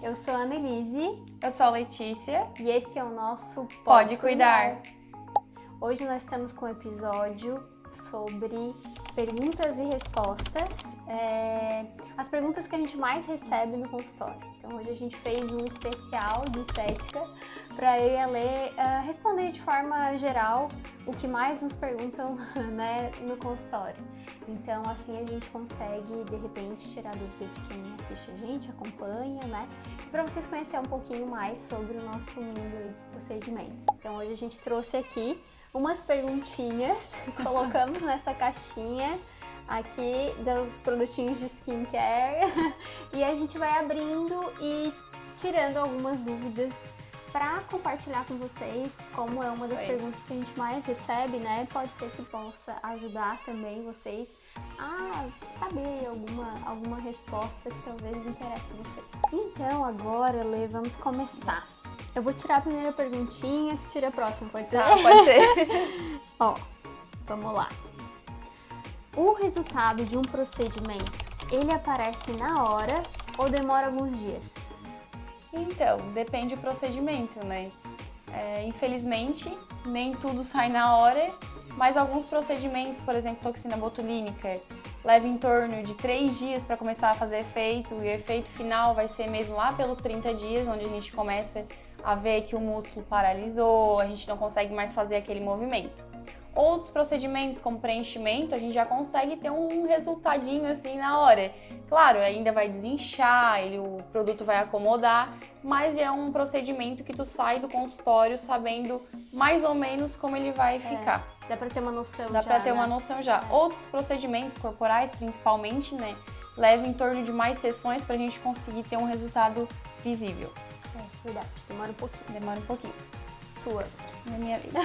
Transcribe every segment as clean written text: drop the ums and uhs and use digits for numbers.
Eu sou a Annelise. Eu sou a Letícia. E esse é o nosso Pode Cuidar. Hoje nós estamos com um episódio sobre perguntas e respostas. As perguntas que a gente mais recebe no consultório. Então hoje a gente fez um especial de estética para eu e a Lê responder de forma geral o que mais nos perguntam, né, no consultório. Então assim a gente consegue de repente tirar dúvida de quem assiste a gente, acompanha, né? Para vocês conhecerem um pouquinho mais sobre o nosso mundo dos procedimentos. Então hoje a gente trouxe aqui umas perguntinhas, colocamos nessa caixinha aqui dos produtinhos de skincare e a gente vai abrindo e tirando algumas dúvidas para compartilhar com vocês, como é uma das perguntas que a gente mais recebe, né? Pode ser que possa ajudar também vocês a saber alguma resposta que talvez interesse vocês. Então agora, Lê, vamos começar. Eu vou tirar a primeira perguntinha, tu tira a próxima, pode ser? Tá, pode ser. Ó, vamos lá. O resultado de um procedimento, ele aparece na hora ou demora alguns dias? Então, depende do procedimento, né? Infelizmente, nem tudo sai na hora, mas alguns procedimentos, por exemplo, toxina botulínica, leva em torno de 3 dias para começar a fazer efeito, e o efeito final vai ser mesmo lá pelos 30 dias, onde a gente começa a ver que o músculo paralisou, a gente não consegue mais fazer aquele movimento. Outros procedimentos, como preenchimento, a gente já consegue ter um resultadinho assim na hora. Claro, ainda vai desinchar, o produto vai acomodar, mas já é um procedimento que tu sai do consultório sabendo mais ou menos como ele vai ficar. Dá pra ter uma noção já. Dá pra ter uma noção já. Outros procedimentos corporais, principalmente, né, levam em torno de mais sessões pra gente conseguir ter um resultado visível. Verdade, demora um pouquinho. Demora um pouquinho. Tua. Na minha vida.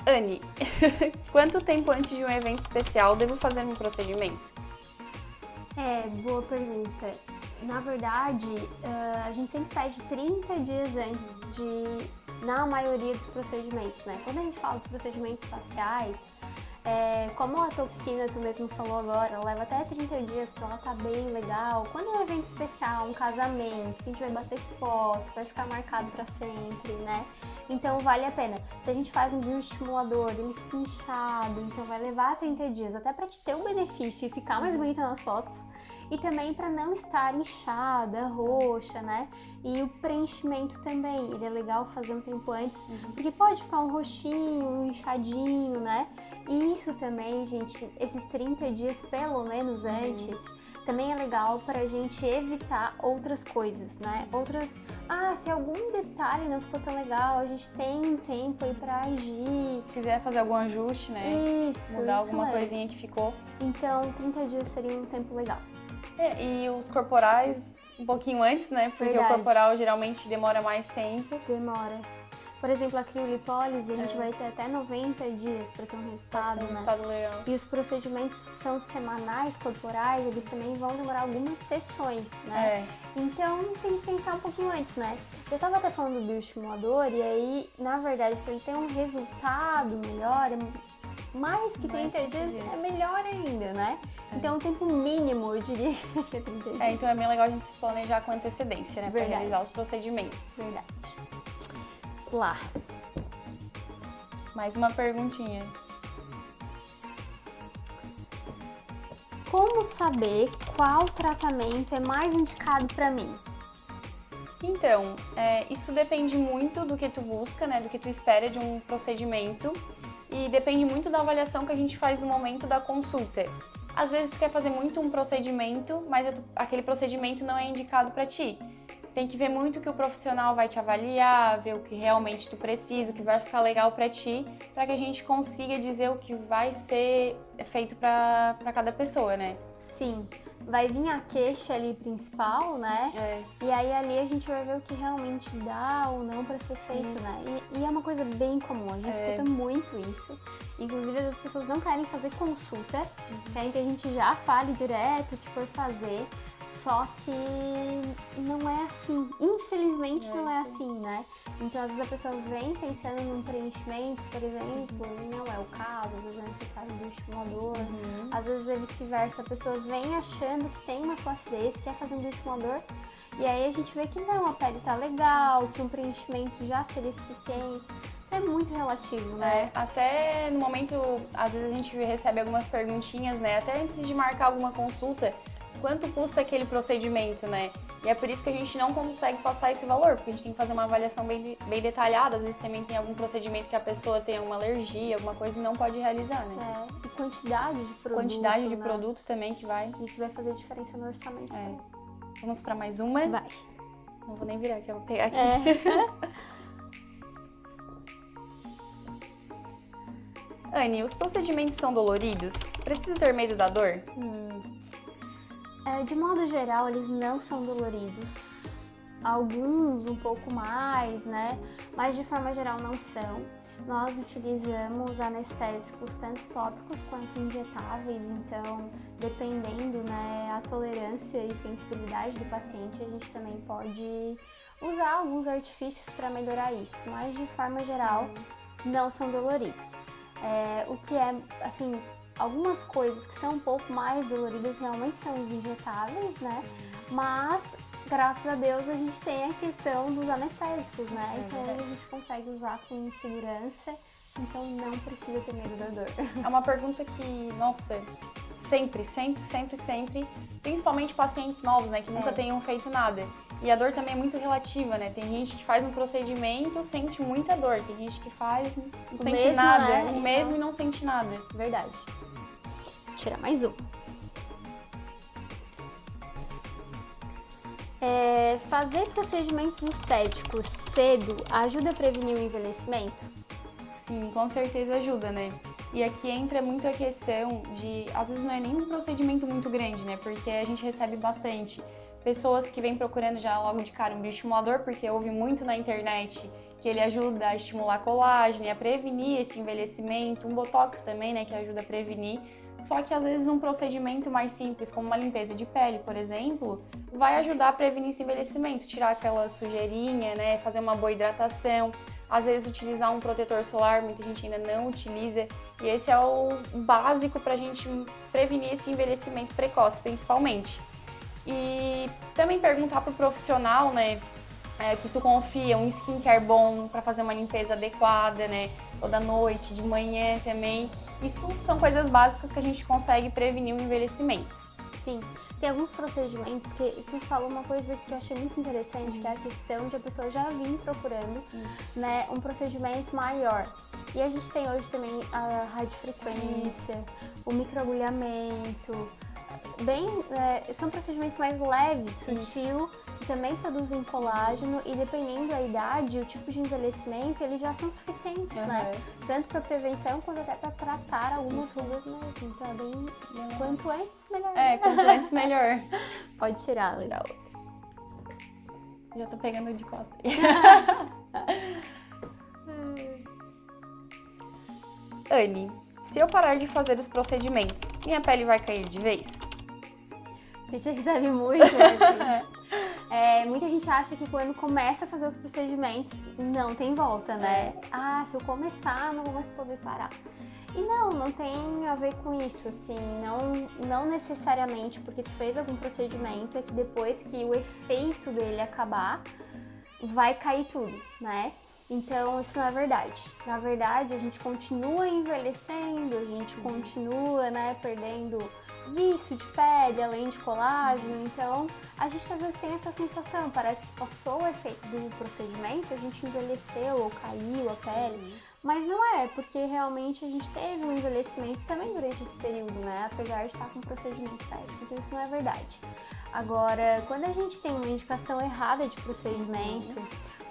Anne, quanto tempo antes de um evento especial devo fazer um procedimento? Boa pergunta. Na verdade, a gente sempre pede 30 dias antes na maioria dos procedimentos, né? Quando a gente fala dos procedimentos faciais, como a toxina, tu mesmo falou agora, ela leva até 30 dias pra ela tá bem legal. Quando é um evento especial, um casamento, que a gente vai bater foto, vai ficar marcado pra sempre, né? Então vale a pena. Se a gente faz um bioestimulador, ele fica inchado, então vai levar 30 dias, até pra te ter um benefício e ficar mais bonita nas fotos. E também para não estar inchada, roxa, né? E o preenchimento também, ele é legal fazer um tempo antes, porque pode ficar um roxinho, um inchadinho, né? E isso também, gente, esses 30 dias pelo menos antes, também é legal pra gente evitar outras coisas, né? Se algum detalhe não ficou tão legal, a gente tem um tempo aí pra agir. Se quiser fazer algum ajuste, né? Isso, mudar isso alguma mesmo. coisinha que ficou. Então, 30 dias seria um tempo legal. E os corporais um pouquinho antes, né? Porque Verdade. O corporal geralmente demora mais tempo. Demora. Por exemplo, a criolipólise, a gente vai ter até 90 dias para ter um resultado, né? Resultado legal. E os procedimentos são semanais, corporais, eles também vão demorar algumas sessões, né? Então, tem que pensar um pouquinho antes, né? Eu tava até falando do bioestimulador, e aí, na verdade, para ele ter um resultado melhor, mais que 30 dias é melhor ainda, né? Então, o tempo mínimo, eu diria que seria 30 dias. Então é bem legal a gente se planejar com antecedência, né? Para realizar os procedimentos. Verdade. Lá. Mais uma perguntinha. Como saber qual tratamento é mais indicado para mim? Então, isso depende muito do que tu busca, né? Do que tu espera de um procedimento e depende muito da avaliação que a gente faz no momento da consulta. Às vezes tu quer fazer muito um procedimento, mas aquele procedimento não é indicado para ti. Tem que ver muito o que o profissional vai te avaliar, ver o que realmente tu precisa, o que vai ficar legal pra ti, pra que a gente consiga dizer o que vai ser feito pra cada pessoa, né? Sim, vai vir a queixa ali principal, né? E aí ali a gente vai ver o que realmente dá ou não pra ser feito, né? E é uma coisa bem comum, a gente escuta muito isso. Inclusive as pessoas não querem fazer consulta, querem que a gente já fale direto o que for fazer. Só que não é assim, infelizmente não é assim, né? Então às vezes a pessoa vem pensando num preenchimento, por exemplo, e não é o caso, às vezes é necessário um estimulador, às vezes é vice-versa, a pessoa vem achando que tem uma flacidez, quer fazer um estimulador, e aí a gente vê que não, a pele tá legal, que um preenchimento já seria suficiente. É muito relativo, né? Até no momento, às vezes a gente recebe algumas perguntinhas, né? Até antes de marcar alguma consulta, quanto custa aquele procedimento, né? E é por isso que a gente não consegue passar esse valor, porque a gente tem que fazer uma avaliação bem detalhada. Às vezes também tem algum procedimento que a pessoa tem uma alergia, alguma coisa e não pode realizar, né? E quantidade de produto. Quantidade de produto também que vai. Isso vai fazer diferença no orçamento. Vamos para mais uma? Vai. Não vou nem virar aqui, eu vou pegar aqui. Anne, os procedimentos são doloridos? Preciso ter medo da dor? De modo geral, eles não são doloridos. Alguns um pouco mais, né? Mas de forma geral não são. Nós utilizamos anestésicos tanto tópicos quanto injetáveis, então dependendo, né, a tolerância e sensibilidade do paciente, a gente também pode usar alguns artifícios para melhorar isso, mas de forma geral não são doloridos. O que é, assim, algumas coisas que são um pouco mais doloridas realmente são os injetáveis, né? Mas, graças a Deus, a gente tem a questão dos anestésicos, né? Então a gente consegue usar com segurança, então não precisa ter medo da dor. É uma pergunta que, nossa, sempre, principalmente pacientes novos, né? Que nunca tenham feito nada. E a dor também é muito relativa, né? Tem gente que faz um procedimento, sente muita dor. Tem gente que faz, não sente mesmo, nada. né? O mesmo e não sente nada. Verdade. Vou tirar mais um. Fazer procedimentos estéticos cedo ajuda a prevenir o envelhecimento? Sim, com certeza ajuda, né? E aqui entra muito a questão de, às vezes não é nem um procedimento muito grande, né? Porque a gente recebe bastante pessoas que vêm procurando já logo de cara um bioestimulador, porque ouve muito na internet que ele ajuda a estimular colágeno e a prevenir esse envelhecimento, um botox também, né, que ajuda a prevenir. Só que às vezes um procedimento mais simples, como uma limpeza de pele, por exemplo, vai ajudar a prevenir esse envelhecimento, tirar aquela sujeirinha, né, fazer uma boa hidratação. Às vezes utilizar um protetor solar, muita gente ainda não utiliza, e esse é o básico para a gente prevenir esse envelhecimento precoce, principalmente. E também perguntar pro profissional, né, que tu confia, um skincare bom para fazer uma limpeza adequada, né, toda noite, de manhã também. Isso são coisas básicas que a gente consegue prevenir o envelhecimento. Sim, tem alguns procedimentos que tu falou uma coisa que eu achei muito interessante, que é a questão de a pessoa já vir procurando, né, um procedimento maior. E a gente tem hoje também a radiofrequência, o microagulhamento, são procedimentos mais leves, sutil, que também produzem colágeno e dependendo da idade, o tipo de envelhecimento, eles já são suficientes, né? Tanto para prevenção quanto até para tratar algumas rugas mesmo. Então é bem, quanto antes, melhor. Quanto antes, melhor. Pode tirar. Tirar outra. Já tô pegando de costas. Anne, se eu parar de fazer os procedimentos, minha pele vai cair de vez? A gente recebe muito, assim. Muita gente acha que quando começa a fazer os procedimentos, não tem volta, né? Se eu começar, não vou mais poder parar. E não tem a ver com isso, assim, não necessariamente porque tu fez algum procedimento, é que depois que o efeito dele acabar, vai cair tudo, né? Então, isso não é verdade. Na verdade, a gente continua envelhecendo, a gente continua, né, perdendo vício de pele, além de colágeno. Então, a gente às vezes tem essa sensação, parece que passou o efeito do procedimento, a gente envelheceu ou caiu a pele. Mas não é, porque realmente a gente teve um envelhecimento também durante esse período, né? Apesar de estar com procedimento estético, então isso não é verdade. Agora, quando a gente tem uma indicação errada de procedimento,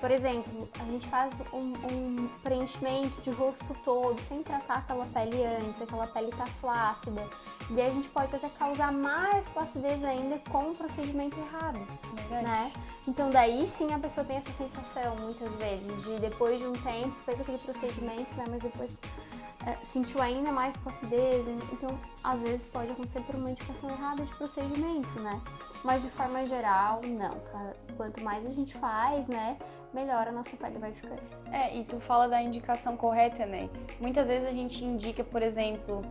por exemplo, a gente faz um preenchimento de rosto todo, sem tratar aquela pele antes, aquela pele tá flácida. E daí a gente pode até causar mais flacidez ainda com o procedimento errado, né? Então daí sim a pessoa tem essa sensação, muitas vezes, de depois de um tempo, fez aquele procedimento, né? Mas depois sentiu ainda mais flacidez. Então, às vezes pode acontecer por uma indicação errada de procedimento, né? mas de forma geral, não. Quanto mais a gente faz, né, melhor a nossa pele vai ficando. E tu fala da indicação correta, né? Muitas vezes a gente indica, por exemplo,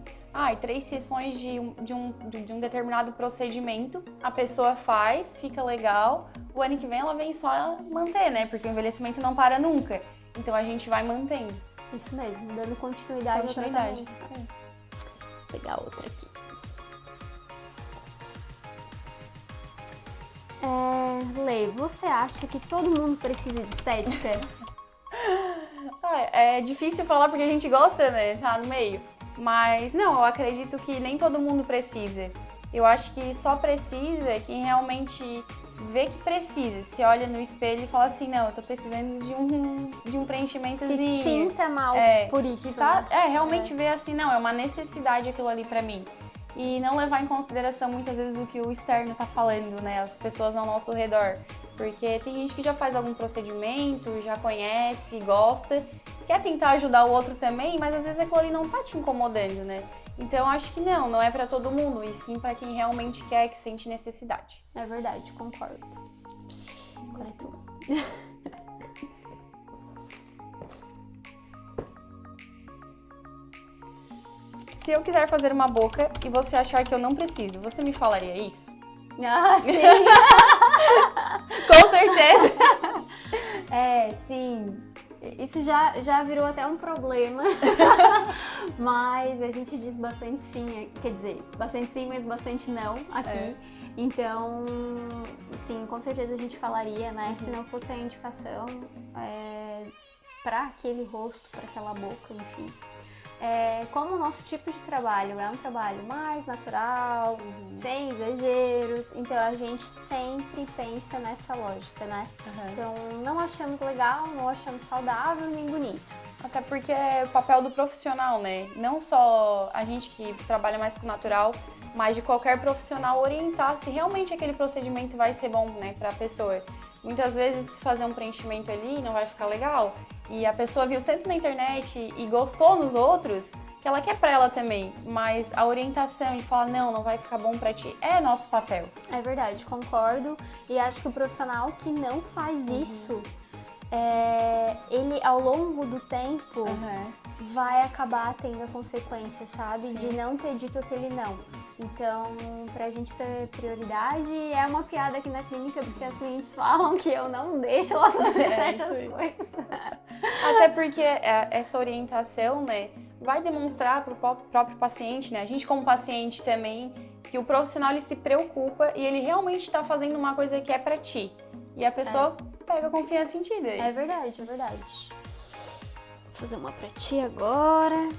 3 sessões de um determinado procedimento, a pessoa faz, fica legal, o ano que vem ela vem só manter, né? Porque o envelhecimento não para nunca. Então a gente vai mantendo. Isso mesmo, dando continuidade ao tratamento. Sim. Vou pegar outra aqui. Lê, você acha que todo mundo precisa de estética? É difícil falar porque a gente gosta, né? Tá no meio. Mas não, eu acredito que nem todo mundo precisa. Eu acho que só precisa quem realmente vê que precisa. Se olha no espelho e fala assim, não, eu tô precisando de um preenchimentozinho. Se sinta mal por isso. Tá, realmente ver assim, não, é uma necessidade aquilo ali pra mim. E não levar em consideração muitas vezes o que o externo tá falando, né? As pessoas ao nosso redor. Porque tem gente que já faz algum procedimento, já conhece, gosta, quer tentar ajudar o outro também, mas às vezes aquilo ali não tá te incomodando, né? Então acho que não é pra todo mundo, e sim pra quem realmente quer, que sente necessidade. É verdade, concordo. Agora é tu. Se eu quiser fazer uma boca e você achar que eu não preciso, você me falaria isso? Ah, sim! Com certeza! Sim. Isso já virou até um problema, mas a gente diz bastante sim, quer dizer, bastante sim, mas bastante não aqui. Então, sim, com certeza a gente falaria, né? Se não fosse a indicação para aquele rosto, para aquela boca, enfim. Como o nosso tipo de trabalho é um trabalho mais natural, sem exageros, então a gente sempre pensa nessa lógica, né? Então não achamos legal, não achamos saudável nem bonito. Até porque é o papel do profissional, né? Não só a gente que trabalha mais com natural, mas de qualquer profissional orientar se realmente aquele procedimento vai ser bom, né, pra pessoa. Muitas vezes fazer um preenchimento ali não vai ficar legal. E a pessoa viu tanto na internet e gostou nos outros, que ela quer pra ela também. Mas a orientação de falar, não vai ficar bom pra ti, é nosso papel. É verdade, concordo. E acho que o profissional que não faz isso, ele ao longo do tempo vai acabar tendo a consequência, sabe? Sim. De não ter dito aquele não. Então, pra gente ser prioridade, é uma piada aqui na clínica, porque as clientes falam que eu não deixo elas fazer certas coisas. Até porque essa orientação, né, vai demonstrar pro próprio paciente, né, a gente como paciente também, que o profissional ele se preocupa e ele realmente está fazendo uma coisa que é pra ti. E a pessoa pega confiança em ti daí. É verdade, é verdade. Vou fazer uma pra ti agora.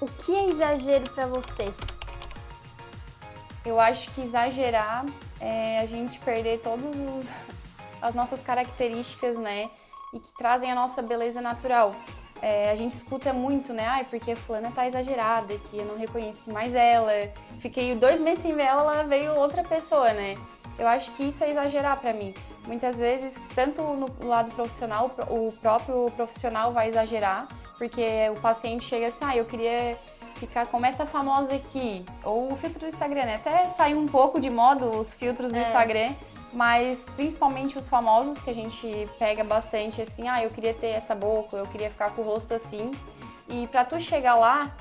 O que é exagero pra você? Eu acho que exagerar é a gente perder todas as nossas características, né? E que trazem a nossa beleza natural. A gente escuta muito, né? Porque fulana tá exagerada, que eu não reconheci mais ela. Fiquei 2 meses sem ver ela, ela veio outra pessoa, né? Eu acho que isso é exagerar pra mim. Muitas vezes, tanto no lado profissional, o próprio profissional vai exagerar, porque o paciente chega assim, eu queria ficar como essa famosa aqui. Ou o filtro do Instagram, né? Até saiu um pouco de moda os filtros do Instagram, mas principalmente os famosos que a gente pega bastante, assim, eu queria ter essa boca, eu queria ficar com o rosto assim. E pra tu chegar lá,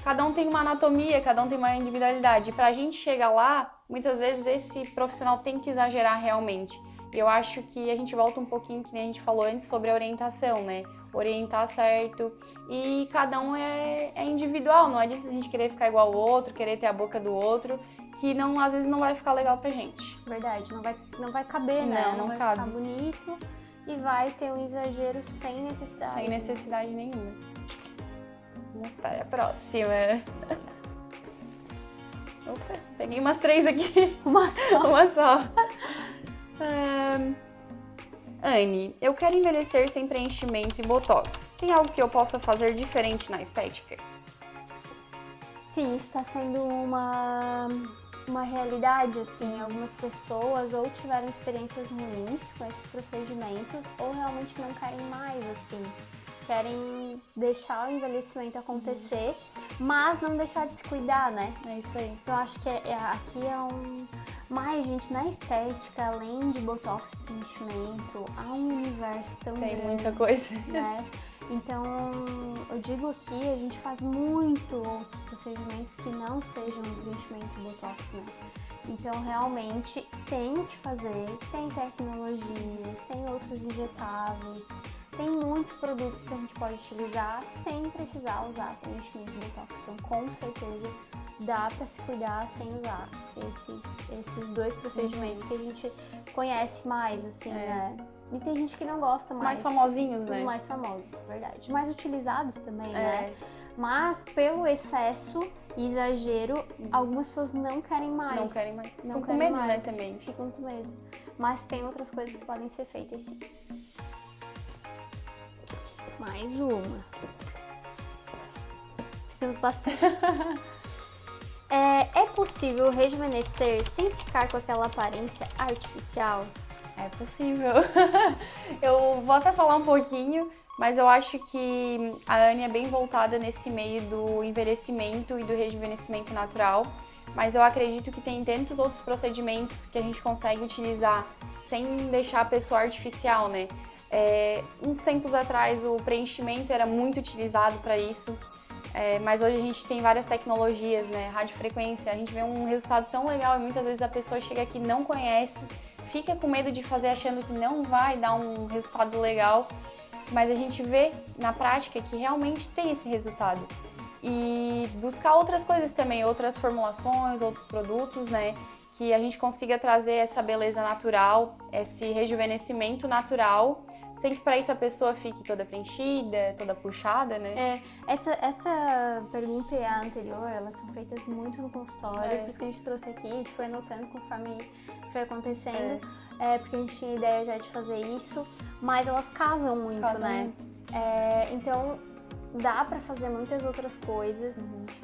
cada um tem uma anatomia, cada um tem uma individualidade. E pra gente chegar lá, muitas vezes esse profissional tem que exagerar realmente. E eu acho que a gente volta um pouquinho, que nem a gente falou antes, sobre a orientação, né? Orientar certo. E cada um é individual, não adianta a gente querer ficar igual ao outro, querer ter a boca do outro, que não, às vezes não vai ficar legal pra gente. Verdade, não vai caber, né? Não vai cabe. Ficar bonito e vai ter um exagero sem necessidade. Sem necessidade nenhuma. Vamos para a próxima. Opa, peguei umas 3 aqui. Uma só. Uma só. Anne, eu quero envelhecer sem preenchimento e botox. Tem algo que eu possa fazer diferente na estética? Sim, isso está sendo uma realidade, assim. Algumas pessoas ou tiveram experiências ruins com esses procedimentos ou realmente não querem mais, assim. querem deixar o envelhecimento acontecer, mas não deixar de se cuidar, né? É isso aí. Eu acho que aqui é mais, gente, na estética, além de botox e preenchimento, há um universo tão grande. Tem muita coisa. Né? Então, eu digo aqui, a gente faz muito outros procedimentos que não sejam preenchimento e botox, né? Então, realmente, tem o que fazer, tem tecnologias, tem outros injetáveis, tem muitos produtos que a gente pode utilizar sem precisar usar preenchimento e botox. Então, com certeza, dá para se cuidar sem usar esses dois procedimentos que a gente conhece mais, assim, né? E tem gente que não gosta Os mais. mais famosinhos, né? Os mais famosos, verdade. Mais utilizados também, né? Mas pelo excesso e exagero, algumas pessoas não querem mais. Não querem mais. Não Ficam com querem medo, mais. né, também. Ficam com medo. Mas tem outras coisas que podem ser feitas, sim. Mais uma. Fizemos bastante. É possível rejuvenescer sem ficar com aquela aparência artificial? É possível. Eu vou até falar um pouquinho, mas eu acho que a Anne é bem voltada nesse meio do envelhecimento e do rejuvenescimento natural, mas eu acredito que tem tantos outros procedimentos que a gente consegue utilizar sem deixar a pessoa artificial, né? Uns tempos atrás o preenchimento era muito utilizado para isso, mas hoje a gente tem várias tecnologias, né? Radiofrequência, a gente vê um resultado tão legal e muitas vezes a pessoa chega aqui e não conhece, fica com medo de fazer achando que não vai dar um resultado legal, mas a gente vê na prática que realmente tem esse resultado. E buscar outras coisas também, outras formulações, outros produtos, né? Que a gente consiga trazer essa beleza natural, esse rejuvenescimento natural, sem que para isso a pessoa fique toda preenchida, toda puxada, né? Essa pergunta e a anterior, elas são feitas muito no consultório, por isso que a gente trouxe aqui, a gente foi anotando conforme foi acontecendo, porque a gente tinha ideia já de fazer isso, mas elas casam muito, né? Então, dá pra fazer muitas outras coisas.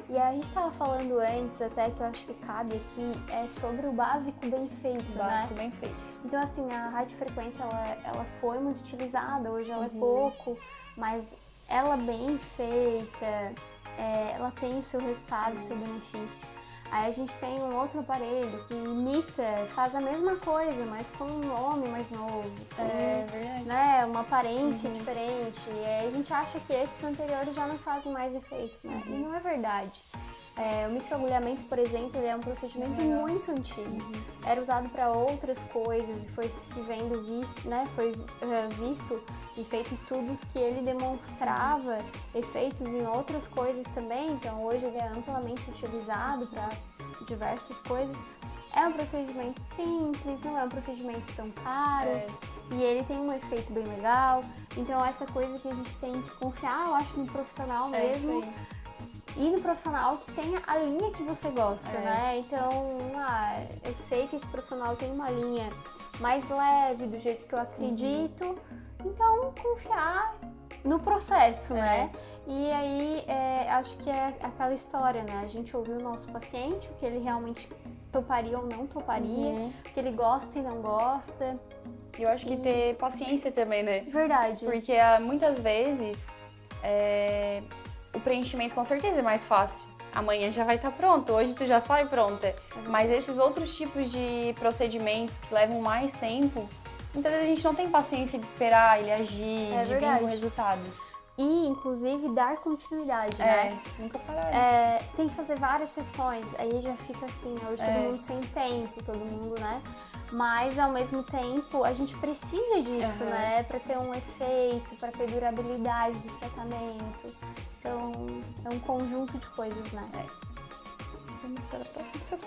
E a gente tava falando antes, até que eu acho que cabe aqui, sobre o básico bem feito, né? Básico bem feito. Então, assim, a radiofrequência, ela foi muito utilizada, hoje ela é pouco, mas ela bem feita, ela tem o seu resultado, o seu benefício. Aí a gente tem um outro aparelho que imita, faz a mesma coisa, mas com um nome mais novo. Verdade. Né, uma aparência diferente. E aí a gente acha que esses anteriores já não fazem mais efeitos, né? E não é verdade. O microagulhamento, por exemplo, ele é um procedimento muito antigo. Era usado para outras coisas e foi se vendo visto, né? Foi visto e feito estudos que ele demonstrava efeitos em outras coisas também. Então hoje ele é amplamente utilizado para diversas coisas. É um procedimento simples, não é um procedimento tão caro e ele tem um efeito bem legal. Então essa coisa que a gente tem que confiar, eu acho, no profissional mesmo. E no profissional que tenha a linha que você gosta, né? Então, eu sei que esse profissional tem uma linha mais leve, do jeito que eu acredito. Então, confiar no processo, né? E aí, acho que é aquela história, né? A gente ouviu o nosso paciente, o que ele realmente toparia ou não toparia, o que ele gosta e não gosta. Eu acho que ter paciência também, né? Verdade. Porque muitas vezes o preenchimento com certeza é mais fácil. Amanhã já vai estar pronto, hoje tu já sai pronta. Mas esses outros tipos de procedimentos que levam mais tempo, muitas vezes a gente não tem paciência de esperar ele agir, de vir com o resultado. E, inclusive, dar continuidade, né? Nunca parar. Tem que fazer várias sessões, aí já fica assim, hoje todo mundo sem tempo, todo mundo, né? Mas, ao mesmo tempo, a gente precisa disso, né? Pra ter um efeito, pra ter durabilidade do tratamento. Então, é um conjunto de coisas, né? Vamos para a próxima sessão.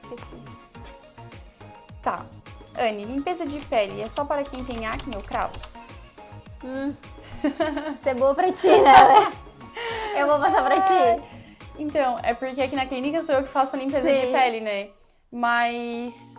Esqueci. Tá. Anne, limpeza de pele é só para quem tem acne ou cravos? Isso é boa pra ti, né? Eu vou passar pra ti. Então, é porque aqui na clínica sou eu que faço a limpeza de pele, né? Mas,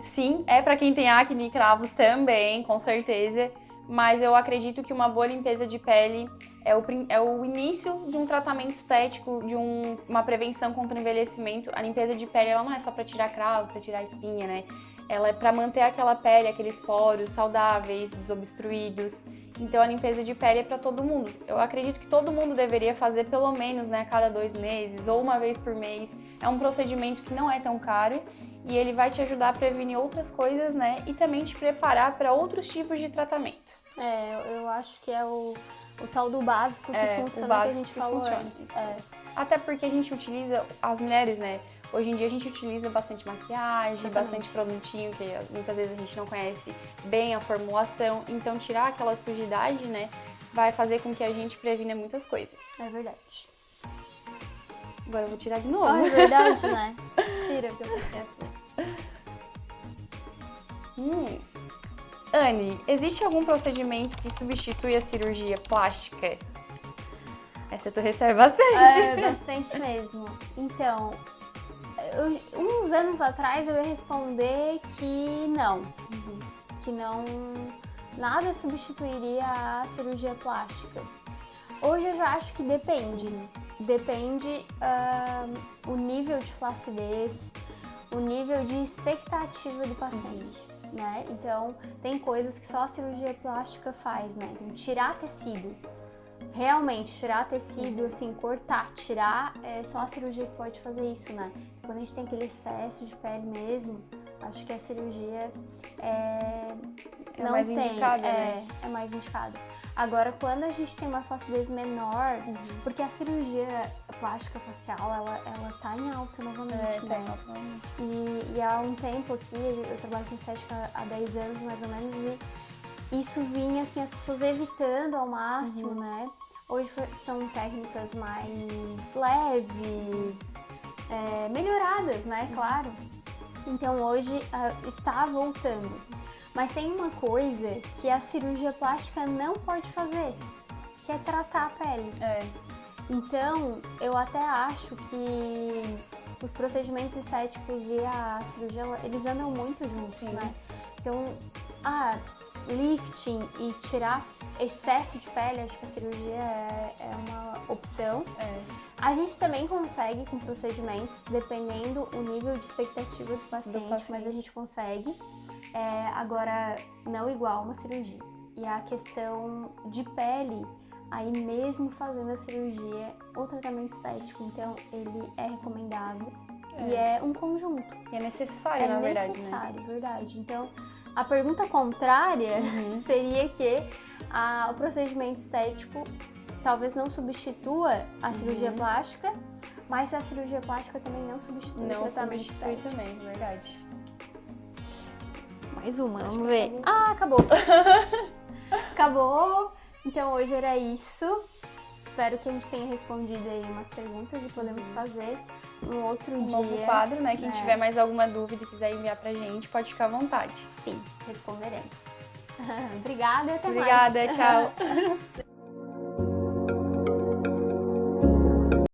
sim, é pra quem tem acne e cravos também, com certeza. mas eu acredito que uma boa limpeza de pele é o início de um tratamento estético, de uma prevenção contra o envelhecimento. A limpeza de pele, ela não é só para tirar cravo, para tirar espinha, né? Ela é para manter aquela pele, aqueles poros saudáveis, desobstruídos. Então a limpeza de pele é para todo mundo. Eu acredito que todo mundo deveria fazer pelo menos, né, a cada 2 meses ou uma vez por mês. É um procedimento que não é tão caro e ele vai te ajudar a prevenir outras coisas, né, e também te preparar para outros tipos de tratamento. Eu acho que é o tal do básico que funciona, o básico que a gente falou antes. Até porque a gente utiliza, as mulheres, né, hoje em dia a gente utiliza bastante maquiagem, Exatamente. bastante produtinho, que muitas vezes a gente não conhece bem a formulação. Então tirar aquela sujidade, né, vai fazer com que a gente previna muitas coisas. É verdade. Agora eu vou tirar de novo. É verdade, né? Tira pra você. Anne, existe algum procedimento que substitui a cirurgia plástica? Essa tu recebe bastante. Bastante mesmo. Então, uns anos atrás eu ia responder que não. Que não, nada substituiria a cirurgia plástica. Hoje eu já acho que depende. Depende o nível de flacidez, o nível de expectativa do paciente, né? Então, tem coisas que só a cirurgia plástica faz, né? Então, tirar tecido. Realmente, tirar tecido, assim, cortar, tirar, é só a cirurgia que pode fazer isso, né? Quando a gente tem aquele excesso de pele mesmo, acho que a cirurgia não mais tem, indicada, né? É mais indicada. Agora, quando a gente tem uma flacidez menor, porque a cirurgia plástica facial, ela tá em alta novamente, né? E há um tempo aqui, eu trabalho com estética há 10 anos, mais ou menos, e isso vinha, assim, as pessoas evitando ao máximo, né? Hoje são técnicas mais leves, melhoradas, né? Claro. Então, hoje está voltando. Mas tem uma coisa que a cirurgia plástica não pode fazer, que é tratar a pele. Então, eu até acho que os procedimentos estéticos e a cirurgia, eles andam muito juntos, né? Então, lifting e tirar excesso de pele, acho que a cirurgia é uma opção. A gente também consegue com procedimentos, dependendo o nível de expectativa do paciente, mas a gente consegue. Agora, não igual uma cirurgia. E a questão de pele, aí mesmo fazendo a cirurgia, o tratamento estético, então ele é recomendado e é um conjunto. E é necessário, na verdade, né? É necessário, verdade. Então, a pergunta contrária seria que o procedimento estético talvez não substitua a cirurgia plástica, mas a cirurgia plástica também não substitui o tratamento estético. Também, verdade. Mais uma, vamos ver. Acabou. Acabou. Então hoje era isso. Espero que a gente tenha respondido aí umas perguntas e podemos fazer um outro dia. Um novo quadro, né? Quem tiver mais alguma dúvida e quiser enviar pra gente, pode ficar à vontade. Sim, responderemos. Obrigada e até mais. Obrigada, tchau.